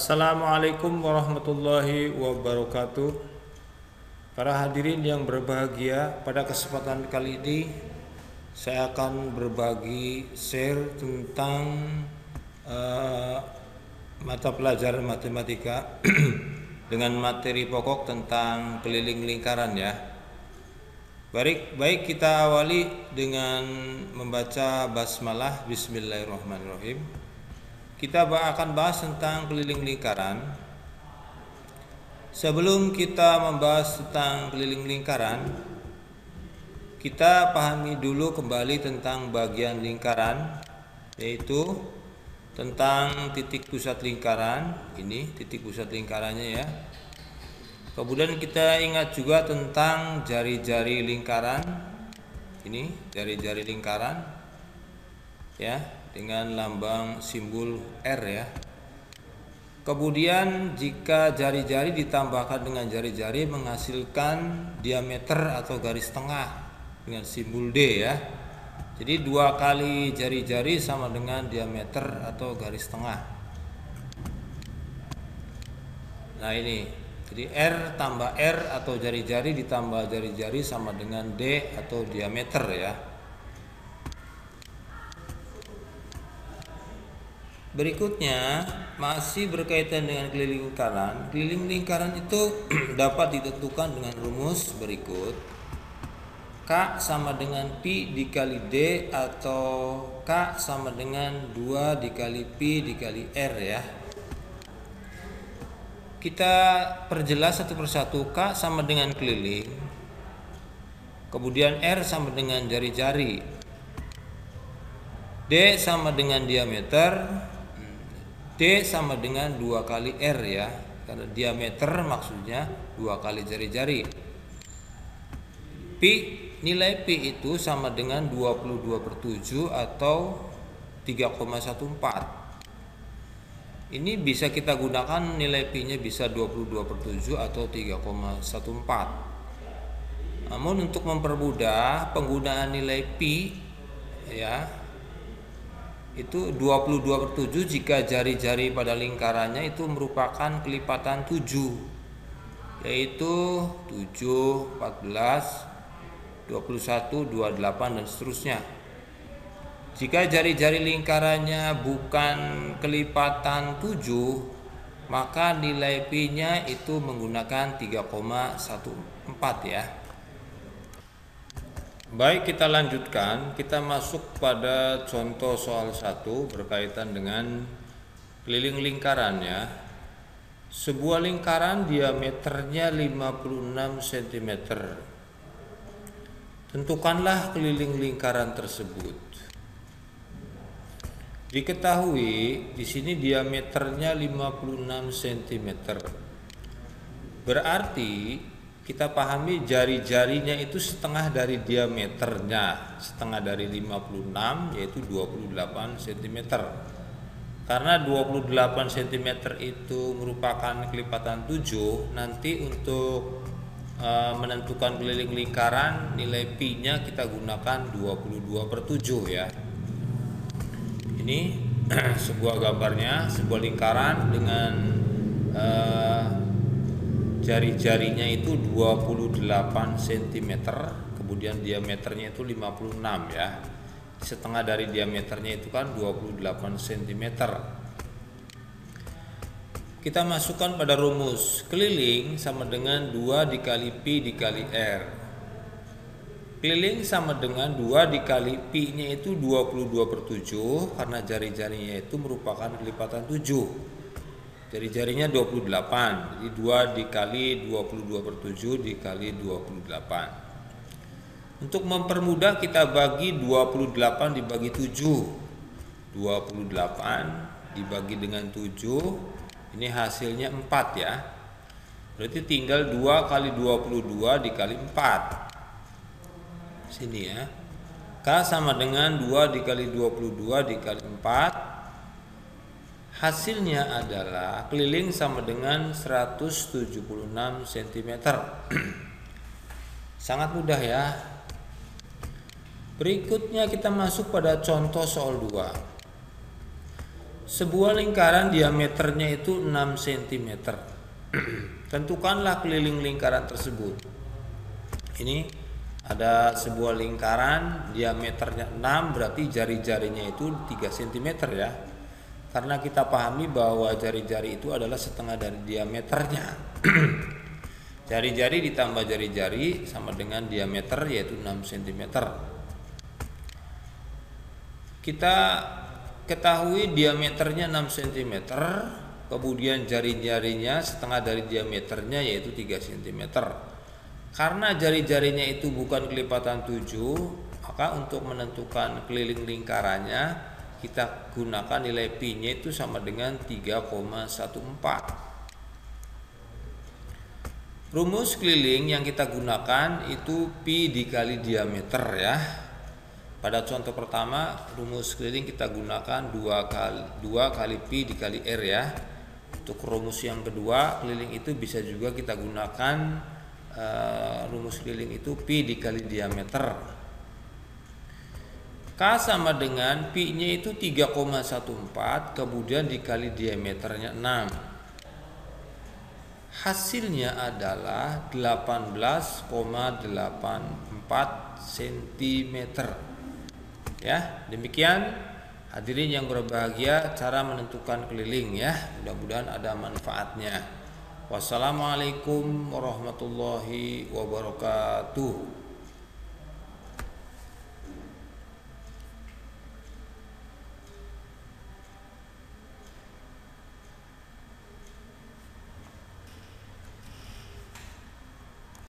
Assalamualaikum warahmatullahi wabarakatuh. Para hadirin yang berbahagia, pada kesempatan kali ini saya akan berbagi share tentang mata pelajaran matematika dengan materi pokok tentang keliling lingkaran ya. Baik kita awali dengan membaca basmalah. Bismillahirrahmanirrahim. Kita akan bahas tentang keliling lingkaran. Sebelum kita membahas tentang keliling lingkaran, kita pahami dulu kembali tentang bagian lingkaran, yaitu tentang titik pusat lingkaran. Ini titik pusat lingkarannya ya. Kemudian kita ingat juga tentang jari-jari lingkaran. Ini jari-jari lingkaran ya, dengan lambang simbol R ya. Kemudian jika jari-jari ditambahkan dengan jari-jari menghasilkan diameter atau garis tengah dengan simbol D ya. Jadi 2 kali jari-jari sama dengan diameter atau garis tengah. Nah ini, jadi R tambah R atau jari-jari ditambah jari-jari sama dengan D atau diameter ya. Berikutnya masih berkaitan dengan keliling lingkaran. Keliling lingkaran itu dapat ditentukan dengan rumus berikut. K sama dengan Pi dikali D atau K sama dengan 2 dikali Pi dikali R ya. Kita perjelas satu persatu. K sama dengan keliling, kemudian R sama dengan jari-jari, D sama dengan diameter, D sama dengan 2 kali R ya, karena diameter maksudnya 2 kali jari-jari. Pi, nilai Pi itu sama dengan 22/7 atau 3,14. Ini bisa kita gunakan nilai Pi-nya bisa 22/7 atau 3,14. Namun untuk mempermudah penggunaan nilai Pi ya, itu 22/7 jika jari-jari pada lingkarannya itu merupakan kelipatan 7, yaitu 7, 14, 21, 28 dan seterusnya. Jika jari-jari lingkarannya bukan kelipatan 7, maka nilai Pi-nya itu menggunakan 3,14 ya. Baik, kita lanjutkan. Kita masuk pada contoh soal 1 berkaitan dengan keliling lingkaran ya. Sebuah lingkaran diameternya 56 cm. Tentukanlah keliling lingkaran tersebut. Diketahui di sini diameternya 56 cm. Berarti kita pahami jari-jarinya itu setengah dari diameternya, setengah dari 56 yaitu 28 cm. Karena 28 cm itu merupakan kelipatan 7, nanti untuk menentukan keliling lingkaran nilai Pi-nya kita gunakan 22/7 ya. Ini sebuah gambarnya, sebuah lingkaran dengan jari-jarinya itu 28 cm, kemudian diameternya itu 56 ya. Setengah dari diameternya itu kan 28 cm. Kita masukkan pada rumus. Keliling sama dengan 2 dikali Pi dikali R. Keliling sama dengan 2 dikali Pi-nya itu 22/7 karena jari-jarinya itu merupakan kelipatan 7. Jari-jarinya 28, jadi 2 dikali 22/7 dikali 28. Untuk mempermudah kita bagi 28 dibagi 7. 28 dibagi dengan 7, ini hasilnya 4 ya. Berarti tinggal 2 kali 22 dikali 4. Sini ya. K sama dengan 2 dikali 22 dikali 4. Hasilnya adalah keliling sama dengan 176 cm. Sangat mudah ya. Berikutnya kita masuk pada contoh soal 2. Sebuah lingkaran diameternya itu 6 cm. Tentukanlah keliling lingkaran tersebut. Ini ada sebuah lingkaran diameternya 6, berarti jari-jarinya itu 3 cm ya. Karena kita pahami bahwa jari-jari itu adalah setengah dari diameternya. Jari-jari ditambah jari-jari sama dengan diameter, yaitu 6 cm. Kita ketahui diameternya 6 cm, kemudian jari-jarinya setengah dari diameternya, yaitu 3 cm. Karena jari-jarinya itu bukan kelipatan 7, maka untuk menentukan keliling lingkarannya kita gunakan nilai pi-nya itu sama dengan 3,14. Rumus keliling yang kita gunakan itu pi dikali diameter ya. Pada contoh pertama, rumus keliling kita gunakan 2 kali pi dikali r ya. Untuk rumus yang kedua, keliling itu bisa juga kita gunakan rumus keliling itu pi dikali diameter. K sama dengan pi-nya itu 3,14, kemudian dikali diameternya 6. Hasilnya adalah 18,84 cm. Ya, demikian hadirin yang berbahagia cara menentukan keliling ya. Mudah-mudahan ada manfaatnya. Wassalamualaikum warahmatullahi wabarakatuh.